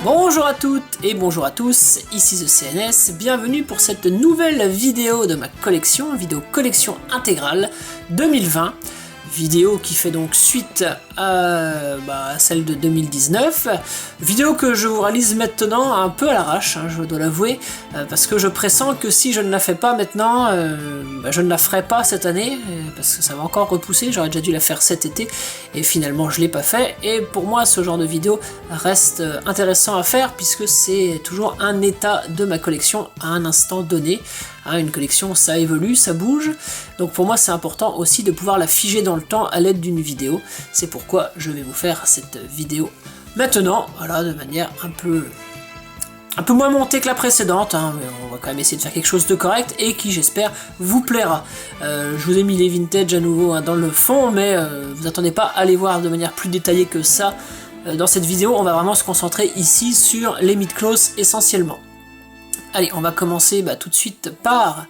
Bonjour à toutes et bonjour à tous, ici The CNS, bienvenue pour cette nouvelle vidéo de ma collection, vidéo collection intégrale 2020, vidéo qui fait donc suite à celle de 2019, vidéo que je vous réalise maintenant un peu à l'arrache, je dois l'avouer, parce que je pressens que si je ne la fais pas maintenant, je ne la ferai pas cette année, parce que ça va encore repousser, j'aurais déjà dû la faire cet été, et finalement je ne l'ai pas fait, et pour moi ce genre de vidéo reste intéressant à faire, puisque c'est toujours un état de ma collection à un instant donné. Une collection, ça évolue, ça bouge, donc pour moi c'est important aussi de pouvoir la figer dans le temps à l'aide d'une vidéo. C'est pourquoi je vais vous faire cette vidéo maintenant, voilà, de manière un peu moins montée que la précédente, mais on va quand même essayer de faire quelque chose de correct et qui, j'espère, vous plaira. Je vous ai mis les vintage à nouveau dans le fond, mais vous attendez pas à les voir de manière plus détaillée que ça. Dans cette vidéo, on va vraiment se concentrer ici sur les mid-close essentiellement. Allez, on va commencer tout de suite par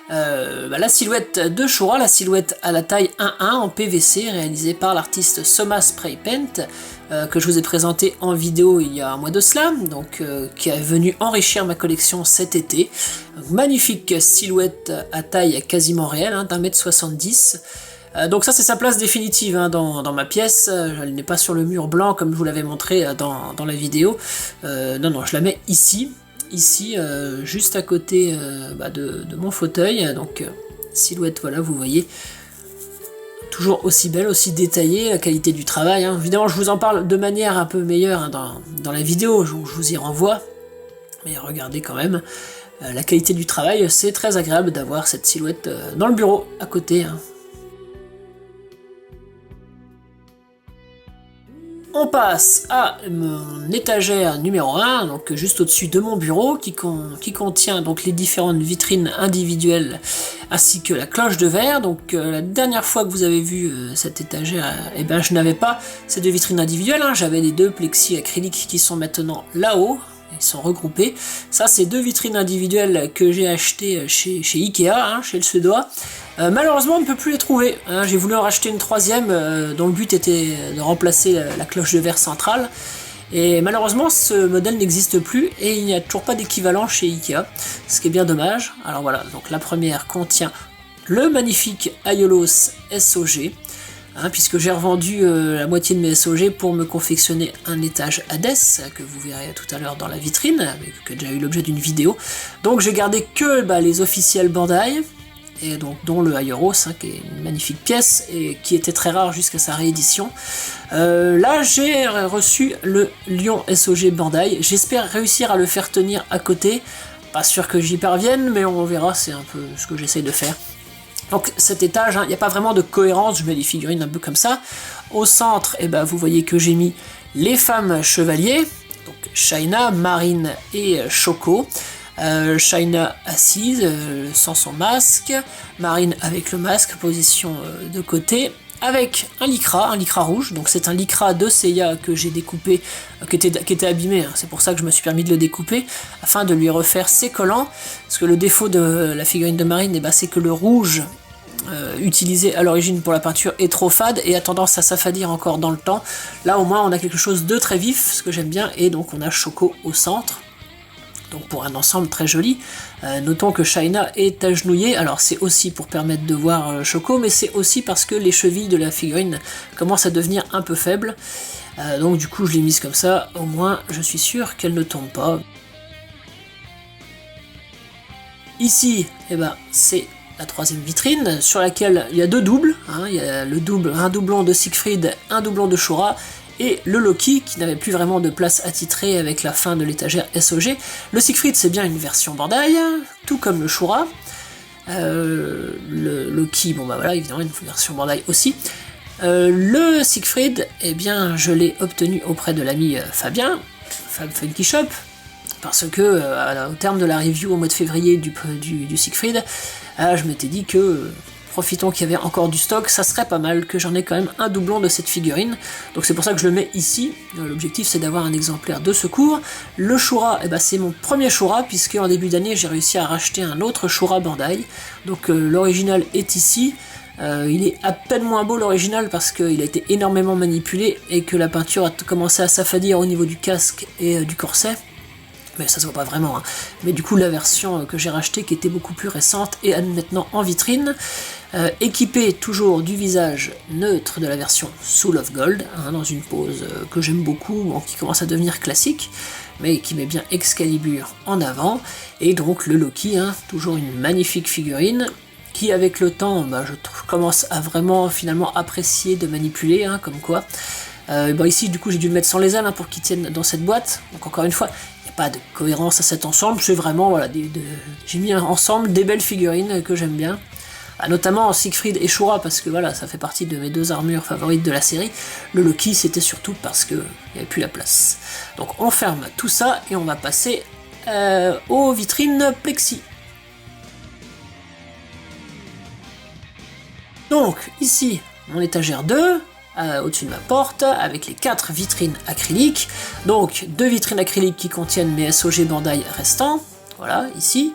la silhouette de Shura, la silhouette à la taille 1-1 en PVC réalisée par l'artiste Soma Spray Paint, que je vous ai présenté en vidéo il y a un mois de cela, donc qui est venu enrichir ma collection cet été. Magnifique silhouette à taille quasiment réelle, d'1m70 m. Donc ça c'est sa place définitive dans ma pièce, elle n'est pas sur le mur blanc comme je vous l'avais montré dans la vidéo, non, je la mets ici, juste à côté de mon fauteuil, donc silhouette, voilà, vous voyez, toujours aussi belle, aussi détaillée, la qualité du travail, évidemment je vous en parle de manière un peu meilleure dans la vidéo, je vous y renvoie, mais regardez quand même, la qualité du travail, c'est très agréable d'avoir cette silhouette dans le bureau, à côté. On passe à mon étagère numéro 1, donc juste au-dessus de mon bureau, qui contient donc les différentes vitrines individuelles ainsi que la cloche de verre. Donc la dernière fois que vous avez vu cette étagère, je n'avais pas ces deux vitrines individuelles, j'avais les deux plexis acryliques qui sont maintenant là-haut. Ils sont regroupés. Ça, c'est deux vitrines individuelles que j'ai achetées chez Ikea, chez le Suédois. Malheureusement, on ne peut plus les trouver. J'ai voulu en racheter une troisième, dont le but était de remplacer la cloche de verre centrale. Et malheureusement, ce modèle n'existe plus et il n'y a toujours pas d'équivalent chez Ikea, ce qui est bien dommage. Alors voilà, donc la première contient le magnifique Aiolos SOG. Puisque j'ai revendu la moitié de mes SOG pour me confectionner un étage Hades, que vous verrez tout à l'heure dans la vitrine, qui a déjà eu l'objet d'une vidéo. Donc j'ai gardé que les officiels Bandai, et donc dont le Aiolos, qui est une magnifique pièce, et qui était très rare jusqu'à sa réédition. Là j'ai reçu le Lion SOG Bandai, j'espère réussir à le faire tenir à côté, pas sûr que j'y parvienne, mais on verra, c'est un peu ce que j'essaye de faire. Donc cet étage, il n'y a pas vraiment de cohérence, je mets les figurines un peu comme ça. Au centre, vous voyez que j'ai mis les femmes chevaliers, donc Shaina, Marine et Shoko. Shaina assise, sans son masque, Marine avec le masque, position de côté, avec un lycra rouge, donc c'est un lycra de Seiya que j'ai découpé, qui était abîmé, c'est pour ça que je me suis permis de le découper, afin de lui refaire ses collants, parce que le défaut de la figurine de Marine, c'est que le rouge utilisé à l'origine pour la peinture est trop fade et a tendance à s'affadir encore dans le temps. Là au moins on a quelque chose de très vif, ce que j'aime bien, et donc on a Shoko au centre. Donc pour un ensemble très joli. Notons que Shaina est agenouillée, alors c'est aussi pour permettre de voir Shoko, mais c'est aussi parce que les chevilles de la figurine commencent à devenir un peu faibles. Donc du coup je l'ai mise comme ça, au moins je suis sûr qu'elle ne tombe pas. Ici, c'est la troisième vitrine, sur laquelle il y a deux doubles, il y a un doublon de Siegfried, un doublon de Shura, et le Loki qui n'avait plus vraiment de place attitrée avec la fin de l'étagère SOG. Le Siegfried c'est bien une version Bandai, tout comme le Shura. Le Loki, évidemment une version Bandai aussi. Le Siegfried, je l'ai obtenu auprès de l'ami Fabien, Fab Funky Shop, parce que au terme de la review au mois de février du Siegfried, je m'étais dit que profitons qu'il y avait encore du stock, ça serait pas mal que j'en ai quand même un doublon de cette figurine, donc c'est pour ça que je le mets ici. L'objectif c'est d'avoir un exemplaire de secours. Le Shura, c'est mon premier Shura, puisque en début d'année j'ai réussi à racheter un autre Shura Bandai, donc l'original est ici, Il est à peine moins beau l'original parce qu'il a été énormément manipulé et que la peinture a commencé à s'affadir au niveau du casque et du corset. Mais ça se voit pas vraiment, hein. Mais du coup la version que j'ai rachetée, qui était beaucoup plus récente, est maintenant en vitrine, équipée toujours du visage neutre de la version Soul of Gold, hein, dans une pose que j'aime beaucoup, bon, qui commence à devenir classique, mais qui met bien Excalibur en avant, et donc le Loki, hein, toujours une magnifique figurine, qui avec le temps, je commence à vraiment finalement apprécier de manipuler, hein, comme quoi. Ici du coup j'ai dû le mettre sans les ailes, hein, pour qu'il tienne dans cette boîte, donc encore une fois, pas de cohérence à cet ensemble, c'est vraiment, voilà, j'ai mis ensemble des belles figurines que j'aime bien, notamment Siegfried et Shura, parce que voilà, ça fait partie de mes 2 armures favorites de la série. Le Loki, c'était surtout parce que il n'y avait plus la place. Donc on ferme tout ça et on va passer aux vitrines plexi. Donc ici, mon étagère 2, au-dessus de ma porte, avec les 4 vitrines acryliques, donc 2 vitrines acryliques qui contiennent mes SOG Bandai restants, voilà, ici,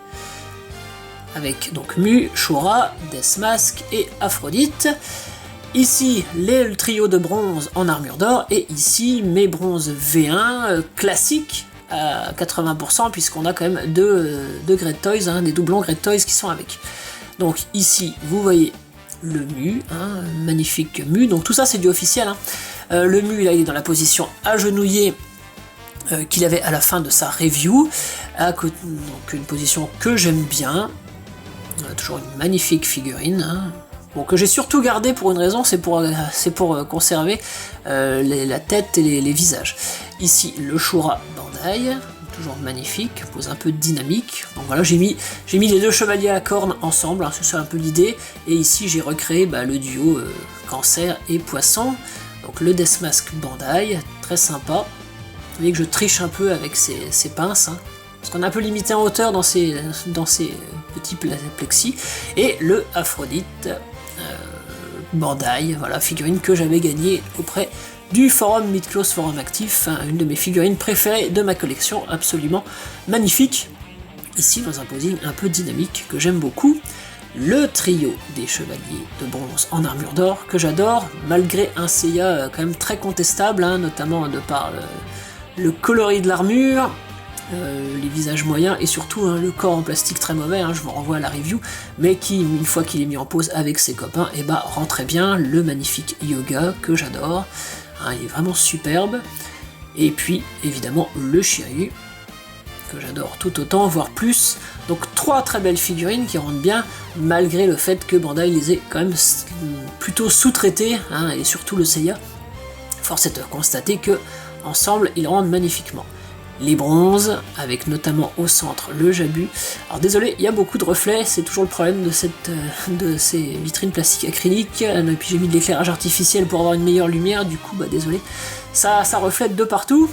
avec donc Mu, Shura, Deathmask et Aphrodite, ici le trio de bronze en armure d'or, et ici mes bronzes V1 classiques, à 80%, puisqu'on a quand même deux Great Toys, hein, des doublons Great Toys qui sont avec. Donc ici, vous voyez le Mu, hein, magnifique Mu, donc tout ça c'est du officiel, hein. Le Mu là il est dans la position agenouillée qu'il avait à la fin de sa review, donc une position que j'aime bien, toujours une magnifique figurine, hein. Bon, que j'ai surtout gardé pour une raison, c'est pour conserver la tête et les visages. Ici le Shura Bandai, toujours magnifique, pose un peu de dynamique. Donc voilà, j'ai mis les 2 chevaliers à cornes ensemble, hein, c'est ça un peu l'idée. Et ici j'ai recréé le duo Cancer et Poisson. Donc le Deathmask Bandai, très sympa. Vous voyez que je triche un peu avec ces pinces, hein, parce qu'on est un peu limité en hauteur dans ces petits plexis. Et le Aphrodite Bandai, voilà, figurine que j'avais gagnée auprès du forum Midclose Forum Actif, hein, une de mes figurines préférées de ma collection, absolument magnifique. Ici dans un posing un peu dynamique que j'aime beaucoup, le trio des chevaliers de bronze en armure d'or que j'adore, malgré un Seiya quand même très contestable, hein, notamment de par le coloris de l'armure, les visages moyens et surtout, hein, le corps en plastique très mauvais, hein, je vous renvoie à la review, mais qui, une fois qu'il est mis en pause avec ses copains, rend très bien. Le magnifique Yoga que j'adore, hein, il est vraiment superbe, et puis évidemment le Shiryu que j'adore tout autant, voire plus. Donc 3 très belles figurines qui rendent bien, malgré le fait que Bandai les ait quand même plutôt sous-traitées, hein, et surtout le Seiya. Force est de constater que ensemble ils rendent magnifiquement. Les bronzes, avec notamment au centre le Jabu. Alors désolé, il y a beaucoup de reflets, c'est toujours le problème de ces vitrines plastiques acryliques, et puis j'ai mis de l'éclairage artificiel pour avoir une meilleure lumière, du coup désolé, ça reflète de partout.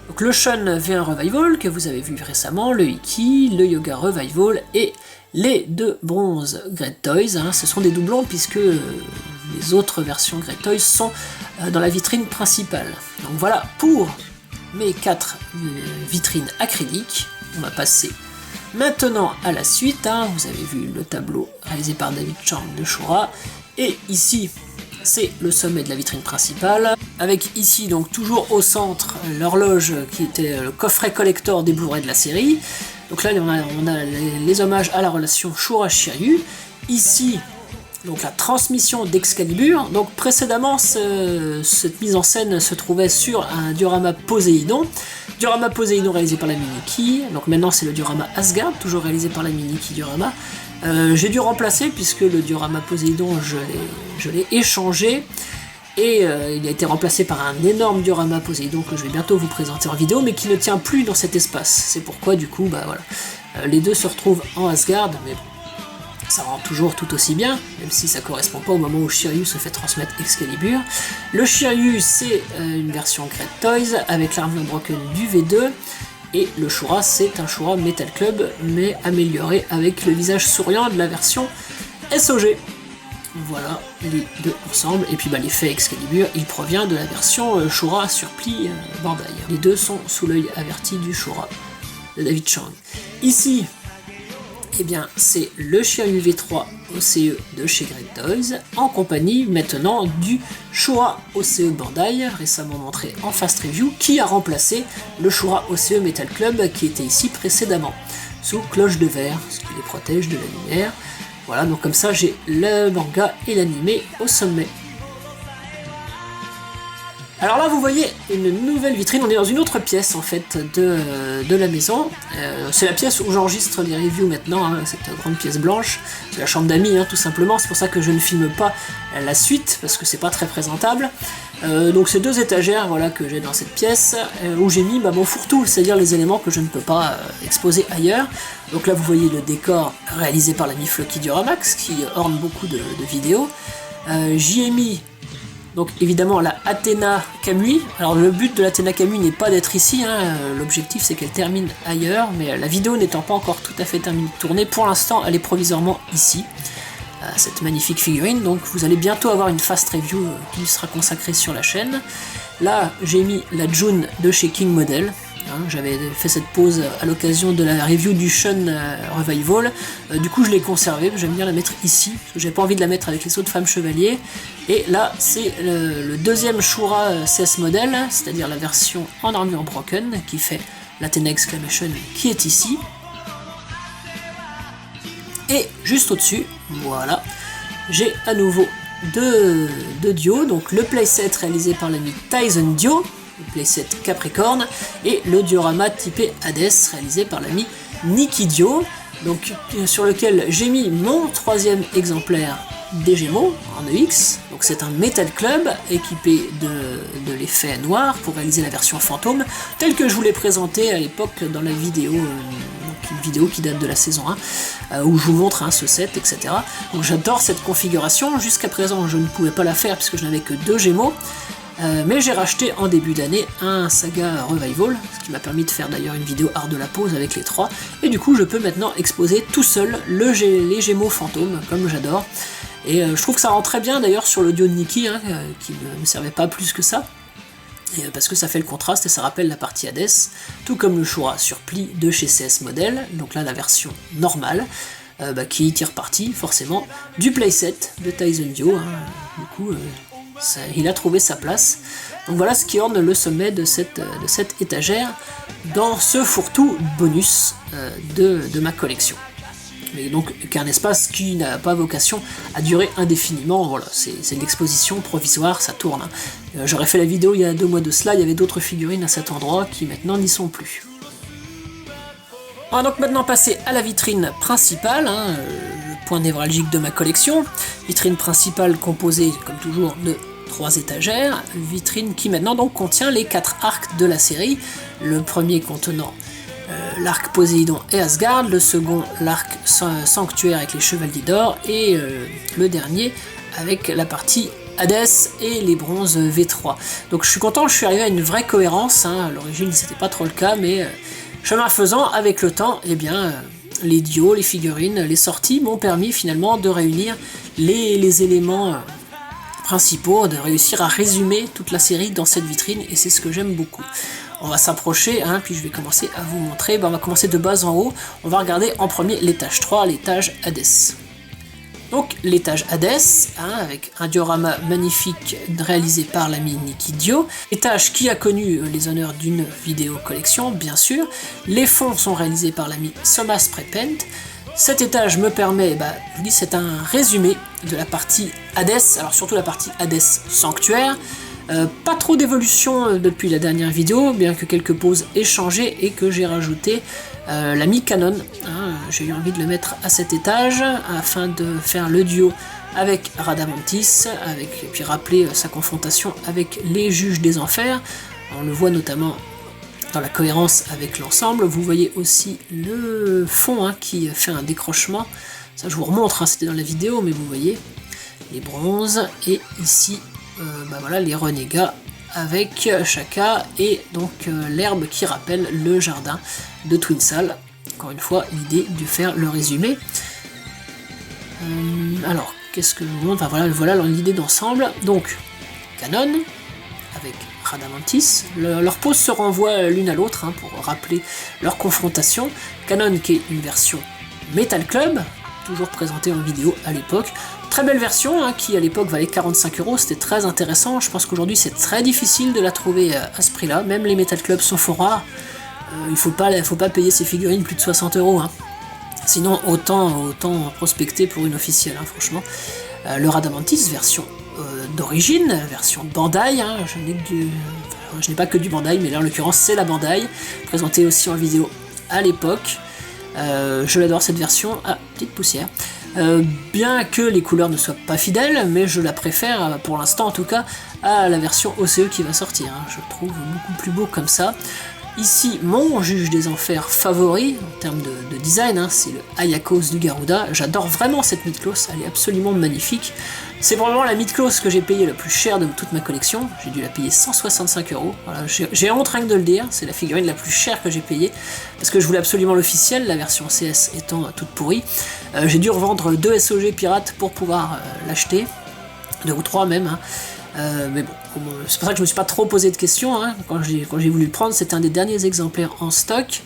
Donc le Shun V1 Revival que vous avez vu récemment, le Iki, le Yoga Revival et les 2 bronzes Great Toys, hein, ce sont des doublons puisque les autres versions Great Toys sont dans la vitrine principale. Donc voilà pour mes 4 vitrines acryliques. On va passer maintenant à la suite, hein. Vous avez vu le tableau réalisé par David Chang de Shura, et ici c'est le sommet de la vitrine principale, avec ici donc toujours au centre l'horloge qui était le coffret collector des Blu-ray de la série. Donc là on a les hommages à la relation Shura-Shiryu. Ici donc la transmission d'Excalibur. Donc précédemment, cette mise en scène se trouvait sur un diorama Poséidon. Diorama Poséidon réalisé par la Miniki. Donc maintenant c'est le diorama Asgard, toujours réalisé par la Miniki Diorama. J'ai dû remplacer puisque le diorama Poséidon, je l'ai échangé. Et il a été remplacé par un énorme diorama Poséidon que je vais bientôt vous présenter en vidéo, mais qui ne tient plus dans cet espace. C'est pourquoi du coup, voilà. Les deux se retrouvent en Asgard, mais bon. Ça rend toujours tout aussi bien, même si ça correspond pas au moment où Shiryu se fait transmettre Excalibur. Le Shiryu, c'est une version Great Toys avec l'armure broken du V2, et le Shura, c'est un Shura Metal Club, mais amélioré avec le visage souriant de la version SOG. Voilà les deux ensemble, et puis l'effet Excalibur, il provient de la version Shura sur pli Bandai. Les deux sont sous l'œil averti du Shura de David Chang. Ici, eh bien c'est le Shiryu V3 OCE de chez Great Toys, en compagnie maintenant du Shura OCE Bandai, récemment montré en fast review, qui a remplacé le Shura OCE Metal Club qui était ici précédemment, sous cloche de verre, ce qui les protège de la lumière. Voilà, donc comme ça j'ai le manga et l'animé au sommet. Alors là vous voyez une nouvelle vitrine, on est dans une autre pièce en fait de la maison. C'est la pièce où j'enregistre les reviews maintenant, hein, cette grande pièce blanche. C'est la chambre d'amis tout simplement, c'est pour ça que je ne filme pas la suite, parce que c'est pas très présentable. Donc c'est 2 étagères voilà, que j'ai dans cette pièce, où j'ai mis mon fourre-tout, c'est-à-dire les éléments que je ne peux pas exposer ailleurs. Donc là vous voyez le décor réalisé par l'ami Floki Duramax, qui orne beaucoup de vidéos. J'y ai mis donc évidemment la Athéna Kamui. Alors le but de l'Athéna Kamui n'est pas d'être ici, l'objectif c'est qu'elle termine ailleurs, mais la vidéo n'étant pas encore tout à fait terminée de tourner, pour l'instant elle est provisoirement ici, cette magnifique figurine, donc vous allez bientôt avoir une fast review qui lui sera consacrée sur la chaîne. Là j'ai mis la June de chez King Model. J'avais fait cette pause à l'occasion de la review du Shun Revival, du coup je l'ai conservée, j'aime bien la mettre ici, parce que j'ai pas envie de la mettre avec les autres femmes chevaliers. Et là c'est le deuxième Shura CS Model, c'est-à-dire la version en armure broken, qui fait l'Athena Exclamation qui est ici. Et juste au-dessus, voilà, j'ai à nouveau deux Dio, donc le playset réalisé par l'ami Tyson Dio, le playset Capricorne, et le diorama typé Hades réalisé par l'ami Nikki Dio, donc sur lequel j'ai mis mon 3e exemplaire des Gémeaux en EX. Donc c'est un Metal Club équipé de l'effet noir pour réaliser la version fantôme, telle que je vous l'ai présentée à l'époque dans la vidéo, une vidéo qui date de la saison 1, où je vous montre ce set, etc. Donc j'adore cette configuration. Jusqu'à présent je ne pouvais pas la faire puisque je n'avais que 2 Gémeaux. Mais j'ai racheté en début d'année un Saga Revival, ce qui m'a permis de faire d'ailleurs une vidéo art de la pose avec les 3, et du coup je peux maintenant exposer tout seul les Gémeaux fantômes, comme j'adore. Et je trouve que ça rend très bien d'ailleurs sur l'audio de Nikki, qui ne me servait pas plus que ça, parce que ça fait le contraste et ça rappelle la partie Hades, tout comme le Shura sur pli de chez CS Model, donc là la version normale, qui tire parti forcément du playset de Tyson Dio, du coup... il a trouvé sa place. Donc voilà ce qui orne le sommet de cette étagère dans ce fourre-tout bonus de ma collection. Mais donc qu'un espace qui n'a pas vocation à durer indéfiniment, voilà, c'est de l'exposition provisoire, ça tourne. J'aurais fait la vidéo il y a 2 mois de cela, il y avait d'autres figurines à cet endroit qui maintenant n'y sont plus. On va donc maintenant passer à la vitrine principale, le point névralgique de ma collection. Vitrine principale composée, comme toujours, de 3 étagères. Vitrine qui maintenant donc contient les 4 arcs de la série. Le premier contenant l'arc Poséidon et Asgard, le second l'arc Sanctuaire avec les Chevaliers d'Or, et le dernier avec la partie Hades et les bronzes V3. Donc je suis content, je suis arrivé à une vraie cohérence, à l'origine c'était pas trop le cas, mais... chemin faisant, avec le temps, les dios, les figurines, les sorties m'ont permis finalement de réunir les éléments principaux, de réussir à résumer toute la série dans cette vitrine, et c'est ce que j'aime beaucoup. On va s'approcher, puis je vais commencer à vous montrer. On va commencer de bas en haut, on va regarder en premier l'étage 3, l'étage Hades. Donc l'étage Hades, avec un diorama magnifique réalisé par l'ami Nikki Dio, étage qui a connu les honneurs d'une vidéo collection bien sûr, les fonds sont réalisés par l'ami Thomas Prepent. Cet étage me permet, je vous dis, c'est un résumé de la partie Hades, alors surtout la partie Hades Sanctuaire. Pas trop d'évolution depuis la dernière vidéo, bien que quelques poses aient changé et que j'ai rajouté l'ami Canon. J'ai eu envie de le mettre à cet étage afin de faire le duo avec Radamantis, et puis rappeler sa confrontation avec les juges des enfers. On le voit notamment dans la cohérence avec l'ensemble. Vous voyez aussi le fond qui fait un décrochement. Ça je vous remontre, c'était dans la vidéo, mais vous voyez les bronzes, et ici voilà, les renégats avec Shaka, et donc l'herbe qui rappelle le jardin de Twinsal. Encore une fois, l'idée de faire le résumé. Alors, qu'est-ce que je vous montre? Voilà l'idée d'ensemble. Donc, Canon avec Radamantis. Leurs poses se renvoient l'une à l'autre pour rappeler leur confrontation. Canon qui est une version Metal Club, toujours présenté en vidéo à l'époque. Très belle version, hein, qui à l'époque valait 45 €, c'était très intéressant. Je pense qu'aujourd'hui c'est très difficile de la trouver à ce prix-là. Même les Metal Club sont fort rares. Il faut pas payer ces figurines plus de 60 €. Hein. Sinon, autant prospecter pour une officielle, hein, franchement. Le Radamantis, version d'origine, version Bandai. Hein, je n'ai pas que du Bandai, mais là en l'occurrence c'est la Bandai, présentée aussi en vidéo à l'époque. Je l'adore cette version. Ah, petite poussière. Bien que les couleurs ne soient pas fidèles, mais je la préfère, pour l'instant en tout cas, à la version OCE qui va sortir. Hein. Je le trouve beaucoup plus beau comme ça. Ici, mon juge des enfers favori, en termes de design, hein, c'est le Ayakos du Garuda. J'adore vraiment cette Mythos, elle est absolument magnifique. C'est probablement la Mythos que j'ai payée la plus chère de toute ma collection. J'ai dû la payer 165 €. Voilà, j'ai honte rien que de le dire, c'est la figurine la plus chère que j'ai payée, parce que je voulais absolument l'officielle, la version CS étant toute pourrie. J'ai dû revendre 2 SOG pirates pour pouvoir l'acheter, 2 ou 3 même. Hein. Mais bon, c'est pour ça que je me suis pas trop posé de questions, hein. Quand j'ai voulu le prendre, c'était un des derniers exemplaires en stock.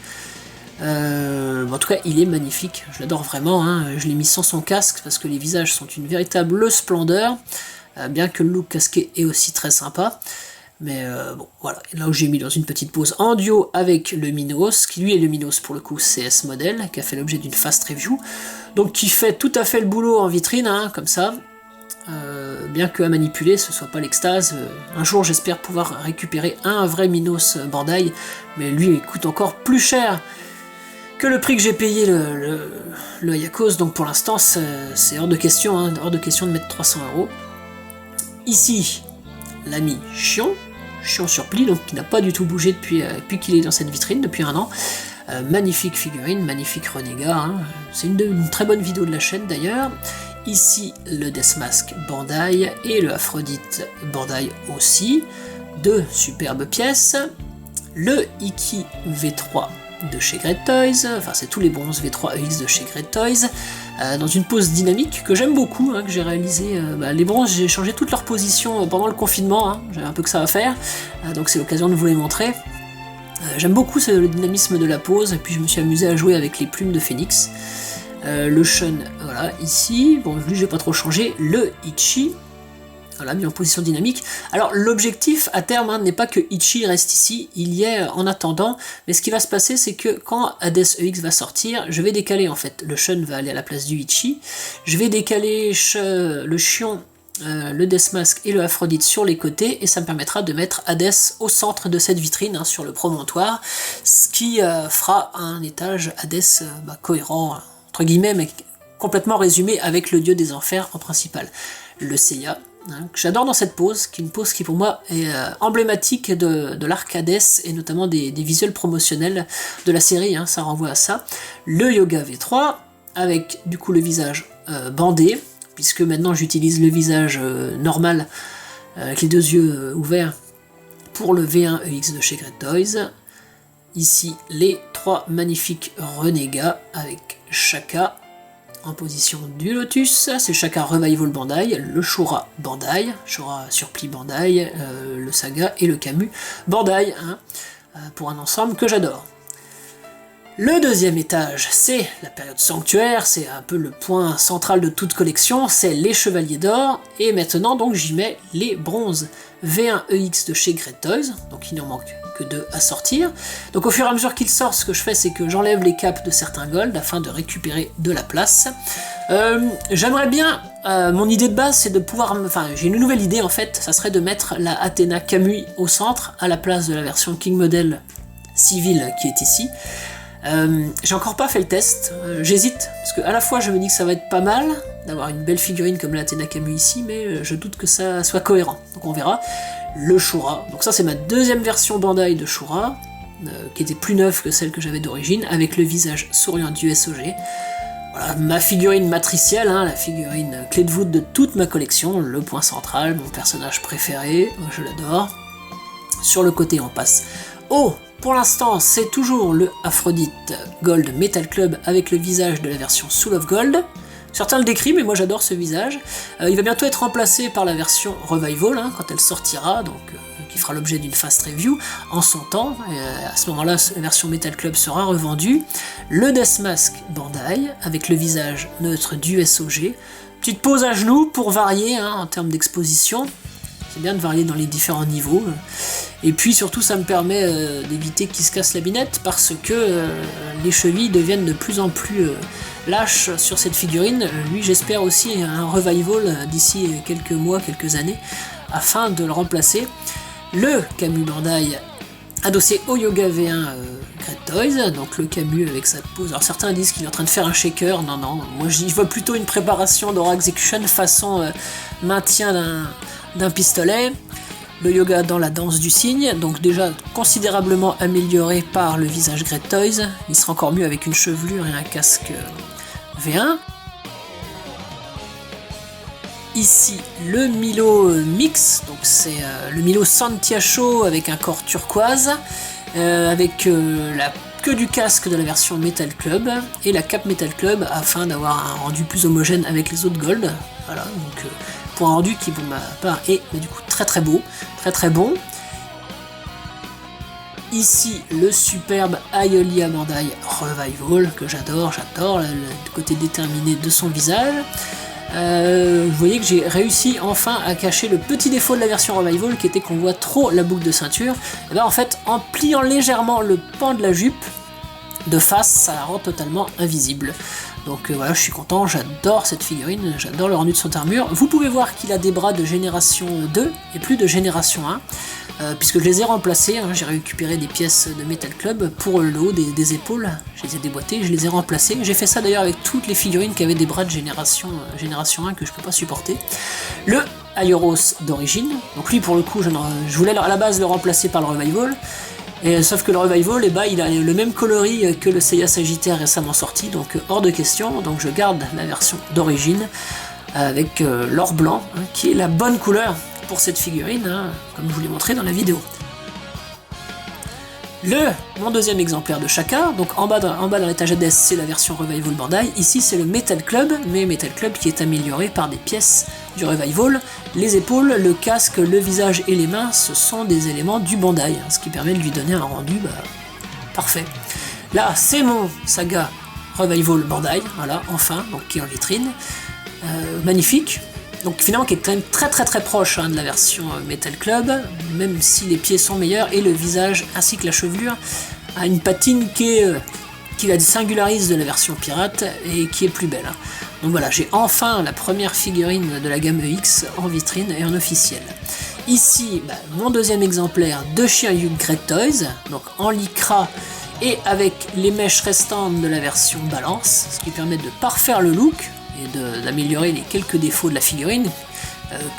En tout cas, il est magnifique, je l'adore vraiment, hein. Je l'ai mis sans son casque parce que les visages sont une véritable splendeur, bien que le look casqué est aussi très sympa. Mais bon, voilà, et là où j'ai mis dans une petite pause en duo avec le Minos, qui lui est le Minos pour le coup CS modèle, qui a fait l'objet d'une fast review, donc qui fait tout à fait le boulot en vitrine, hein, comme ça. Bien que à manipuler ce soit pas l'extase. Un jour j'espère pouvoir récupérer un vrai Minos Bandai, mais lui il coûte encore plus cher que le prix que j'ai payé le Ayakos, donc pour l'instant c'est hors de question, hein, hors de question de mettre 300 €. Ici, l'ami Chion sur pli, donc qui n'a pas du tout bougé depuis qu'il est dans cette vitrine, depuis 1 an. Magnifique figurine, magnifique renégat, hein. C'est une très bonne vidéo de la chaîne d'ailleurs. Ici, le Deathmask Bandai et le Aphrodite Bandai aussi. 2 superbes pièces. Le Iki V3 de chez Great Toys, enfin c'est tous les bronzes V3 EX de chez Great Toys, dans une pose dynamique que j'aime beaucoup, hein, que j'ai réalisé. Les bronzes, j'ai changé toute leur position pendant le confinement, hein, j'avais un peu que ça à faire, donc c'est l'occasion de vous les montrer. J'aime beaucoup le dynamisme de la pose, et puis je me suis amusé à jouer avec les plumes de Phoenix. Le Shun, voilà, ici, bon, lui j'ai pas trop changé, le Ichi, voilà, mis en position dynamique. Alors l'objectif à terme, hein, n'est pas que Ichi reste ici, il y est en attendant, mais ce qui va se passer c'est que quand Hades EX va sortir, je vais décaler en fait, le Shun va aller à la place du Ichi, je vais décaler le Chion, le Deathmask et le Aphrodite sur les côtés, et ça me permettra de mettre Hades au centre de cette vitrine, hein, sur le promontoire, ce qui fera un étage Hades cohérent, entre guillemets, mais complètement résumé avec le dieu des enfers en principal. Le Seiya, hein, que j'adore dans cette pose, qui est une pose qui pour moi est emblématique de l'arc Hades, et notamment des visuels promotionnels de la série, hein, ça renvoie à ça. Le Yoga V3, avec du coup le visage bandé, puisque maintenant j'utilise le visage normal, avec les 2 yeux ouverts, pour le V1 EX de chez Great Toys. Ici, les 3 magnifiques renégats avec Shaka en position du Lotus, c'est Shaka Revival Bandai, le Shura Bandai, Shura Surpli Bandai, le Saga et le Camus Bandai, hein, pour un ensemble que j'adore. Le deuxième étage, c'est la période sanctuaire, c'est un peu le point central de toute collection, c'est les Chevaliers d'Or, et maintenant donc j'y mets les bronzes V1 EX de chez Great Toys, donc il n'en manque que 2 à sortir. Donc au fur et à mesure qu'ils sortent, ce que je fais c'est que j'enlève les capes de certains gold afin de récupérer de la place. J'aimerais bien, mon idée de base c'est de pouvoir, enfin j'ai une nouvelle idée en fait, ça serait de mettre la Athéna Kamui au centre, à la place de la version King Model civile qui est ici. J'ai encore pas fait le test, j'hésite, parce que à la fois je me dis que ça va être pas mal d'avoir une belle figurine comme l'Athéna Kamui ici, mais je doute que ça soit cohérent, donc on verra. Le Shura, donc ça c'est ma deuxième version Bandai de Shura, qui était plus neuve que celle que j'avais d'origine, avec le visage souriant du SOG. Voilà, ma figurine matricielle, hein, la figurine clé de voûte de toute ma collection, le point central, mon personnage préféré, je l'adore. Sur le côté on passe au... Pour l'instant, c'est toujours le Aphrodite Gold Metal Club avec le visage de la version Soul of Gold. Certains le décrivent, mais moi j'adore ce visage. Il va bientôt être remplacé par la version Revival, hein, quand elle sortira, donc qui fera l'objet d'une fast review en son temps. À ce moment-là, la version Metal Club sera revendue. Le Death Mask Bandai, avec le visage neutre du SOG. Petite pose à genoux pour varier en termes d'exposition. C'est bien de varier dans les différents niveaux. Et puis surtout, ça me permet d'éviter qu'il se casse la binette, parce que les chevilles deviennent de plus en plus lâches sur cette figurine. Lui, j'espère aussi un revival d'ici quelques mois, quelques années, afin de le remplacer. Le Camus Bandai adossé au Yoga V1 Great Toys, donc le Camus avec sa pose. Alors certains disent qu'il est en train de faire un shaker, non, moi j'y vois plutôt une préparation d'Aura Execution façon maintien d'un pistolet. Le yoga dans la danse du cygne, donc déjà considérablement amélioré par le visage Great Toys. Il sera encore mieux avec une chevelure et un casque V1. Ici le Milo Mix, donc c'est le Milo Santiago avec un corps turquoise, avec la queue du casque de la version Metal Club et la cape Metal Club afin d'avoir un rendu plus homogène avec les autres Gold. Voilà, donc pour un rendu qui pour ma part est du coup très beau, très bon. Ici le superbe Aeolia Bandai Revival que j'adore le côté déterminé de son visage. Vous voyez que j'ai réussi enfin à cacher le petit défaut de la version Revival qui était qu'on voit trop la boucle de ceinture. Et bien en fait, en pliant légèrement le pan de la jupe de face, ça la rend totalement invisible. Donc voilà, je suis content, j'adore cette figurine, j'adore le rendu de son armure. Vous pouvez voir qu'il a des bras de génération 2 et plus de génération 1. Puisque je les ai remplacés, j'ai récupéré des pièces de Metal Club pour le haut des épaules, je les ai déboîtées, je les ai remplacées. J'ai fait ça d'ailleurs avec toutes les figurines qui avaient des bras de génération 1 que je peux pas supporter. Le Aioros d'origine, donc lui pour le coup je voulais à la base le remplacer par le Revival, sauf que le Revival il a le même coloris que le Seiya Sagittaire récemment sorti, donc hors de question, donc je garde la version d'origine avec l'or blanc, qui est la bonne couleur pour cette figurine, comme je vous l'ai montré dans la vidéo. Mon deuxième exemplaire de Shaka, donc en bas dans l'étage ADS c'est la version Revival Bandai, ici c'est le Metal Club, mais Metal Club qui est amélioré par des pièces du Revival. Les épaules, le casque, le visage et les mains, ce sont des éléments du Bandai, ce qui permet de lui donner un rendu parfait. Là c'est mon Saga Revival Bandai, voilà, enfin, donc qui est en vitrine, magnifique. Donc finalement qui est quand même très proche de la version Metal Club, même si les pieds sont meilleurs, et le visage ainsi que la chevelure a une patine qui la singularise de la version pirate et qui est plus belle. Donc voilà, j'ai enfin la première figurine de la gamme EX en vitrine et en officiel. Ici, mon deuxième exemplaire de Shiryu Great Toys, donc en lycra et avec les mèches restantes de la version balance, ce qui permet de parfaire le look et d'améliorer les quelques défauts de la figurine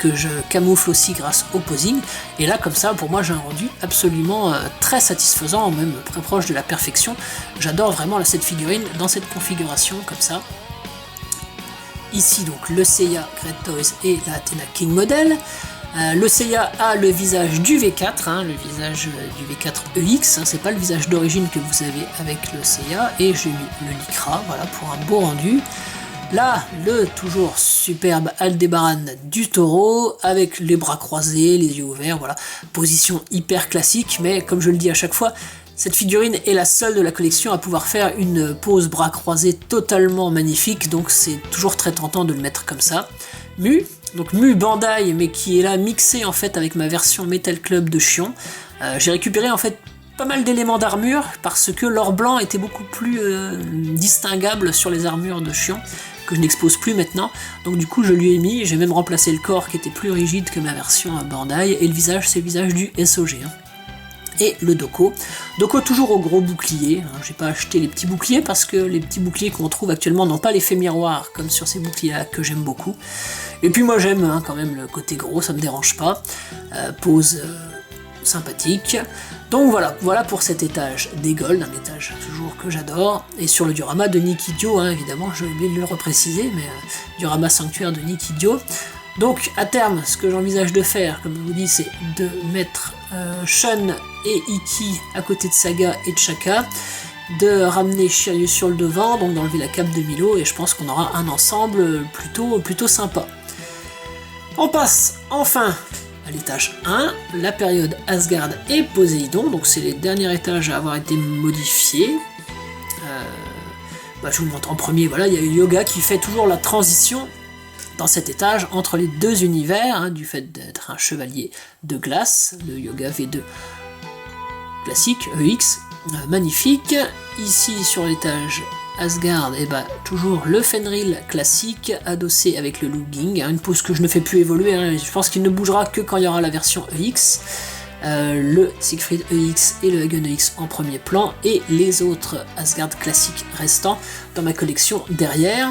que je camoufle aussi grâce au posing. Et là comme ça pour moi j'ai un rendu absolument très satisfaisant, même très proche de la perfection. J'adore vraiment cette figurine dans cette configuration comme ça. Ici donc le Seiya Great Toys et la Athena King Model. Le Seiya a le visage du V4, le visage du V4 EX, c'est pas le visage d'origine que vous avez avec le Seiya, et j'ai mis le lycra, voilà, pour un beau rendu. Là, le toujours superbe Aldebaran du taureau, avec les bras croisés, les yeux ouverts, voilà, position hyper classique, mais comme je le dis à chaque fois, cette figurine est la seule de la collection à pouvoir faire une pose bras croisés totalement magnifique, donc c'est toujours très tentant de le mettre comme ça. Donc Mu Bandai, mais qui est là mixé en fait avec ma version Metal Club de Shion. J'ai récupéré en fait pas mal d'éléments d'armure, parce que l'or blanc était beaucoup plus distinguable sur les armures de Shion, que je n'expose plus maintenant, donc du coup je lui ai mis, j'ai même remplacé le corps qui était plus rigide que ma version Bandai, et le visage c'est le visage du SOG. Et le Doko toujours au gros bouclier, j'ai pas acheté les petits boucliers parce que les petits boucliers qu'on trouve actuellement n'ont pas l'effet miroir comme sur ces boucliers là que j'aime beaucoup. Et puis moi j'aime quand même le côté gros, ça me dérange pas, pose sympathique. Donc voilà pour cet étage des Gold, un étage toujours que j'adore, et sur le diorama de Nikidio, évidemment, j'ai oublié de le repréciser, mais diorama sanctuaire de Nikidio. Donc à terme, ce que j'envisage de faire, comme je vous dis, c'est de mettre Shun et Iki à côté de Saga et de Shaka, de ramener Shiryu sur le devant, donc d'enlever la cape de Milo, et je pense qu'on aura un ensemble plutôt sympa. On passe enfin à l'étage 1, la période Asgard et Poséidon, donc c'est les derniers étages à avoir été modifiés. Je vous montre en premier, voilà, il y a Yoga qui fait toujours la transition dans cet étage entre les deux univers, hein, du fait d'être un chevalier de glace, le Yoga V2 classique, EX, magnifique. Ici sur l'étage Asgard, toujours le Fenrir classique adossé avec le Luging, hein, une pose que je ne fais plus évoluer, hein, je pense qu'il ne bougera que quand il y aura la version EX. Le Siegfried EX et le Hagen EX en premier plan, et les autres Asgard classiques restants dans ma collection derrière.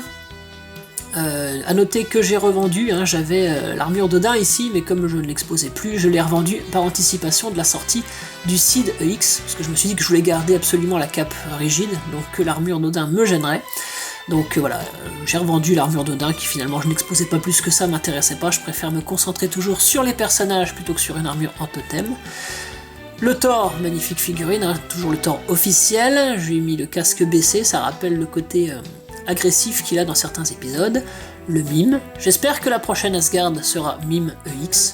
À noter que j'ai revendu, hein, j'avais l'armure d'Odin ici, mais comme je ne l'exposais plus, je l'ai revendu par anticipation de la sortie du Cid EX, parce que je me suis dit que je voulais garder absolument la cape rigide, donc que l'armure d'Odin me gênerait. Donc voilà, j'ai revendu l'armure d'Odin qui finalement je n'exposais pas plus que ça, m'intéressait pas, je préfère me concentrer toujours sur les personnages plutôt que sur une armure en totem. Le Thor, magnifique figurine, hein, toujours le Thor officiel, je lui ai mis le casque baissé, ça rappelle le côté agressif qu'il a dans certains épisodes. Le Mime, j'espère que la prochaine Asgard sera Mime EX,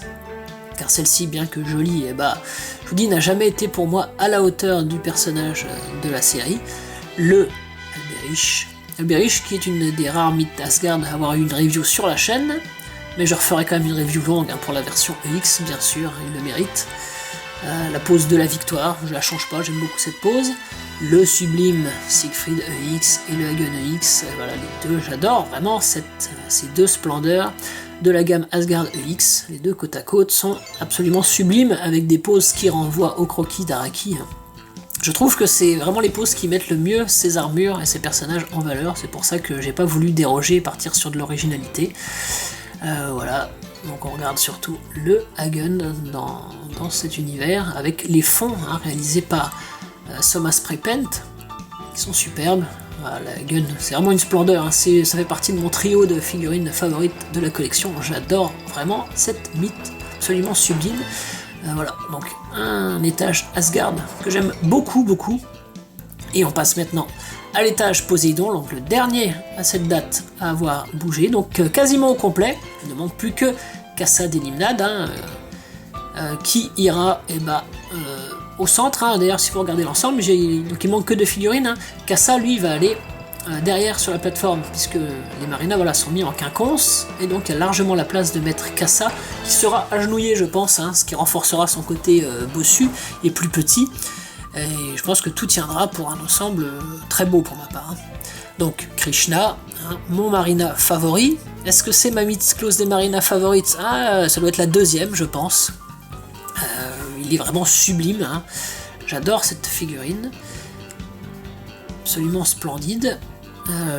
car celle-ci, bien que jolie, je vous dis, n'a jamais été pour moi à la hauteur du personnage de la série. Le Alberich, qui est une des rares mythes d'Asgard à avoir eu une review sur la chaîne, mais je referai quand même une review longue, hein, pour la version EX, bien sûr, il le mérite. La pose de la victoire, je la change pas, j'aime beaucoup cette pose. Le sublime Siegfried EX et le Hagen EX, voilà les deux, j'adore vraiment ces deux splendeurs de la gamme Asgard EX, les deux côte à côte sont absolument sublimes, avec des poses qui renvoient au croquis d'Araki. Je trouve que c'est vraiment les poses qui mettent le mieux ces armures et ces personnages en valeur, c'est pour ça que j'ai pas voulu déroger et partir sur de l'originalité. Voilà, donc on regarde surtout le Hagen dans cet univers, avec les fonds, hein, réalisés par Thomas Spray Paint, qui sont superbes. Voilà, la Hagen, c'est vraiment une splendeur, hein, ça fait partie de mon trio de figurines favorites de la collection, j'adore vraiment cette mythe absolument sublime. Voilà, donc un étage Asgard que j'aime beaucoup, et on passe maintenant à l'étage Poséidon, donc le dernier à cette date à avoir bougé, donc quasiment au complet, il ne manque plus que Kassa d'Elimnad, hein, qui ira au centre, hein, d'ailleurs si vous regardez l'ensemble, donc il manque que 2 figurines, hein. Kassa lui va aller derrière sur la plateforme, puisque les Marinas voilà, sont mis en quinconce, et donc il y a largement la place de mettre Kassa, qui sera agenouillé je pense, hein, ce qui renforcera son côté bossu et plus petit, et je pense que tout tiendra pour un ensemble très beau pour ma part. Hein. Donc Krishna, hein, mon Marina favori, est-ce que c'est ma mythe close des Marinas favorites? Ça doit être la deuxième je pense. Il est vraiment sublime, hein. J'adore cette figurine, absolument splendide.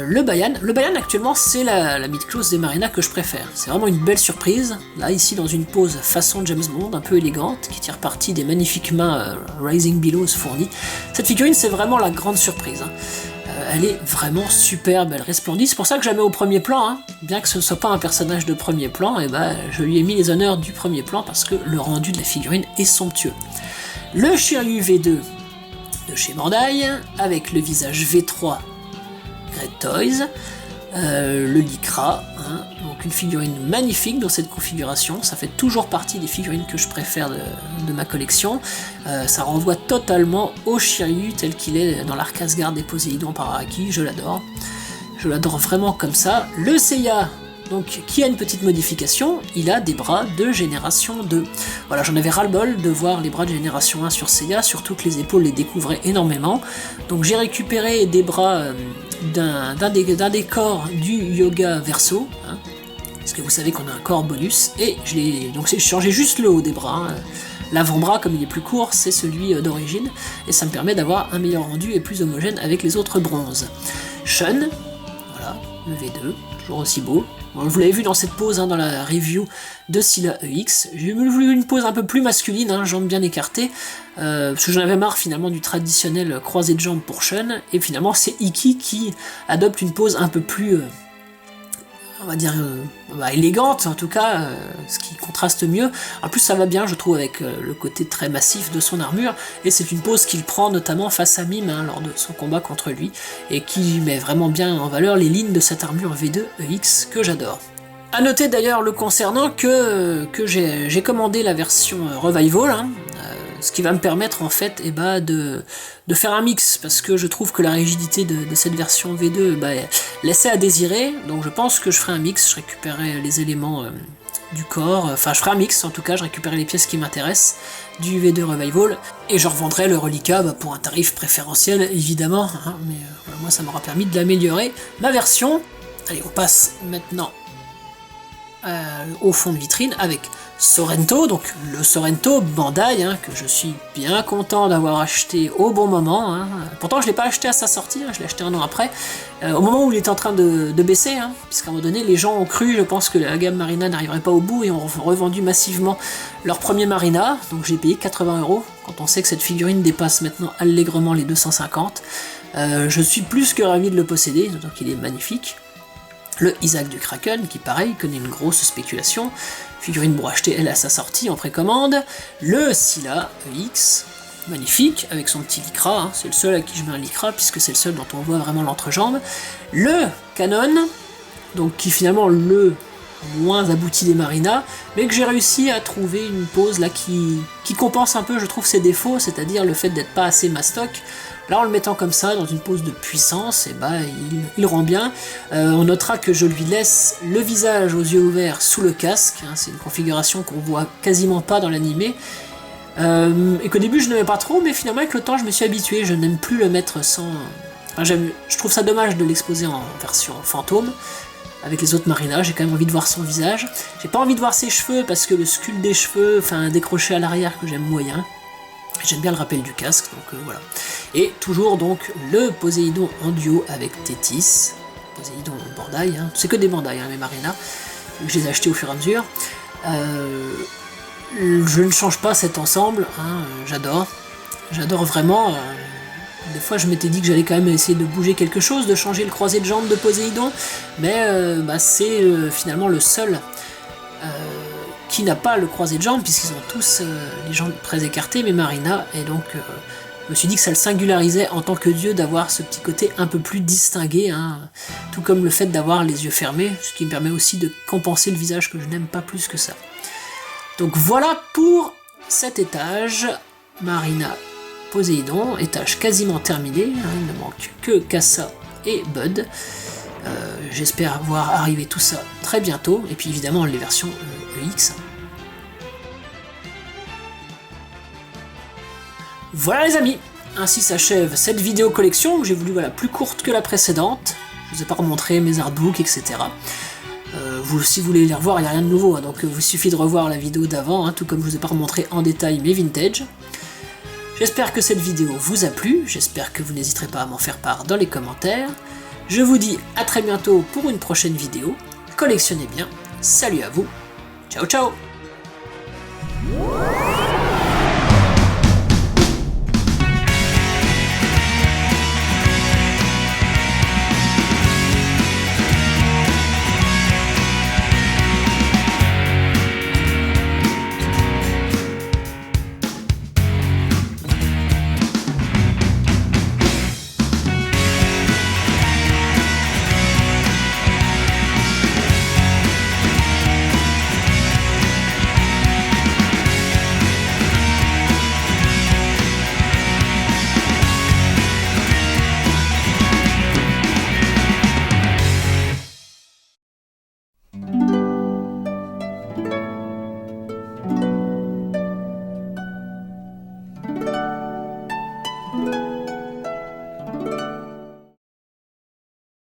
Le Bayan actuellement c'est la mid-close des Marinas que je préfère, c'est vraiment une belle surprise, là ici dans une pose façon James Bond, un peu élégante, qui tire parti des magnifiques mains Rising Billows fournies. Cette figurine c'est vraiment la grande surprise, hein. Elle est vraiment superbe, elle resplendit, c'est pour ça que je la mets au premier plan, hein. Bien que ce ne soit pas un personnage de premier plan, je lui ai mis les honneurs du premier plan parce que le rendu de la figurine est somptueux. Le Shiryu V2 de chez Bandai, avec le visage V3 Great Toys, le Lycra, hein, donc une figurine magnifique dans cette configuration, ça fait toujours partie des figurines que je préfère de ma collection, ça renvoie totalement au Shiryu tel qu'il est dans l'arc Asgard des Poséidon par Araki, je l'adore vraiment comme ça. Le Seiya, donc, qui a une petite modification, il a des bras de génération 2. Voilà, j'en avais ras-le-bol de voir les bras de génération 1 sur Seiya, surtout que les épaules les découvraient énormément. Donc j'ai récupéré des bras d'un des corps du Yoga Verso, hein, parce que vous savez qu'on a un corps bonus, et j'ai changé juste le haut des bras. Hein. L'avant-bras, comme il est plus court, c'est celui d'origine, et ça me permet d'avoir un meilleur rendu et plus homogène avec les autres bronzes. Shun, voilà, le V2, toujours aussi beau. Vous l'avez vu dans cette pose, hein, dans la review de Scylla EX. J'ai voulu une pose un peu plus masculine, hein, jambes bien écartées, parce que j'en avais marre finalement du traditionnel croisé de jambes pour Shun, et finalement c'est Iki qui adopte une pose un peu plus, on va dire, élégante en tout cas, ce qui contraste mieux. En plus ça va bien je trouve avec le côté très massif de son armure, et c'est une pose qu'il prend notamment face à Mime, hein, lors de son combat contre lui, et qui met vraiment bien en valeur les lignes de cette armure V2 EX que j'adore. A noter d'ailleurs le concernant que j'ai commandé la version Revival, hein, ce qui va me permettre en fait de faire un mix, parce que je trouve que la rigidité de cette version V2 laissait à désirer, donc je pense que je ferai un mix, je récupérerai les éléments du corps, enfin je ferai un mix en tout cas, je récupérerai les pièces qui m'intéressent du V2 Revival, et je revendrai le reliquat pour un tarif préférentiel évidemment, hein, mais voilà, moi ça m'aura permis de l'améliorer, ma version. Allez, on passe maintenant au fond de vitrine avec Sorrento, donc le Sorrento Bandai, hein, que je suis bien content d'avoir acheté au bon moment, hein. Pourtant je ne l'ai pas acheté à sa sortie, hein, je l'ai acheté un an après, au moment où il était en train de baisser, hein, puisqu'à un moment donné les gens ont cru, je pense, que la gamme Marina n'arriverait pas au bout et ont revendu massivement leur premier Marina, donc j'ai payé 80 €, quand on sait que cette figurine dépasse maintenant allègrement les 250. Je suis plus que ravi de le posséder, d'autant qu'il est magnifique. Le Isaac du Kraken, qui pareil, connaît une grosse spéculation, figurine pour acheter elle à sa sortie en précommande, le Scylla EX, magnifique, avec son petit lycra, hein, c'est le seul à qui je mets un lycra, puisque c'est le seul dont on voit vraiment l'entrejambe, le Canon, donc qui est finalement le moins abouti des Marina, mais que j'ai réussi à trouver une pose là qui compense un peu, je trouve, ses défauts, c'est-à-dire le fait d'être pas assez mastoc. Là, en le mettant comme ça, dans une pose de puissance, il rend bien. On notera que je lui laisse le visage aux yeux ouverts sous le casque, hein, c'est une configuration qu'on voit quasiment pas dans l'animé, et qu'au début je n'aimais pas trop, mais finalement avec le temps je me suis habitué, je n'aime plus le mettre sans... Enfin, je trouve ça dommage de l'exposer en version fantôme, avec les autres Marina, j'ai quand même envie de voir son visage. J'ai pas envie de voir ses cheveux, parce que le sculpte des cheveux, enfin décroché à l'arrière que j'aime moyen. J'aime bien le rappel du casque, donc voilà. Et toujours donc le Poséidon en duo avec Thétis, Poséidon Bandai, hein. C'est que des Bandai, hein, mes Marina, je les ai achetés au fur et à mesure. Je ne change pas cet ensemble, hein, j'adore vraiment. Des fois je m'étais dit que j'allais quand même essayer de bouger quelque chose, de changer le croisé de jambes de Poséidon, mais c'est finalement le seul qui n'a pas le croisé de jambes, puisqu'ils ont tous les jambes très écartées, mais Marina, et donc je me suis dit que ça le singularisait en tant que dieu d'avoir ce petit côté un peu plus distingué, hein, tout comme le fait d'avoir les yeux fermés, ce qui me permet aussi de compenser le visage que je n'aime pas plus que ça. Donc voilà pour cet étage, Marina Poséidon, étage quasiment terminé, hein, il ne manque que Kassa et Bud. J'espère voir arriver tout ça très bientôt, et puis évidemment les versions EX. Voilà les amis, ainsi s'achève cette vidéo collection que j'ai voulu plus courte que la précédente. Je vous ai pas remontré mes artbooks, etc. Si vous voulez les revoir, il n'y a rien de nouveau, hein, donc il suffit de revoir la vidéo d'avant, hein, tout comme je vous ai pas remontré en détail mes vintage. J'espère que cette vidéo vous a plu, j'espère que vous n'hésiterez pas à m'en faire part dans les commentaires. Je vous dis à très bientôt pour une prochaine vidéo. Collectionnez bien, salut à vous, ciao ciao.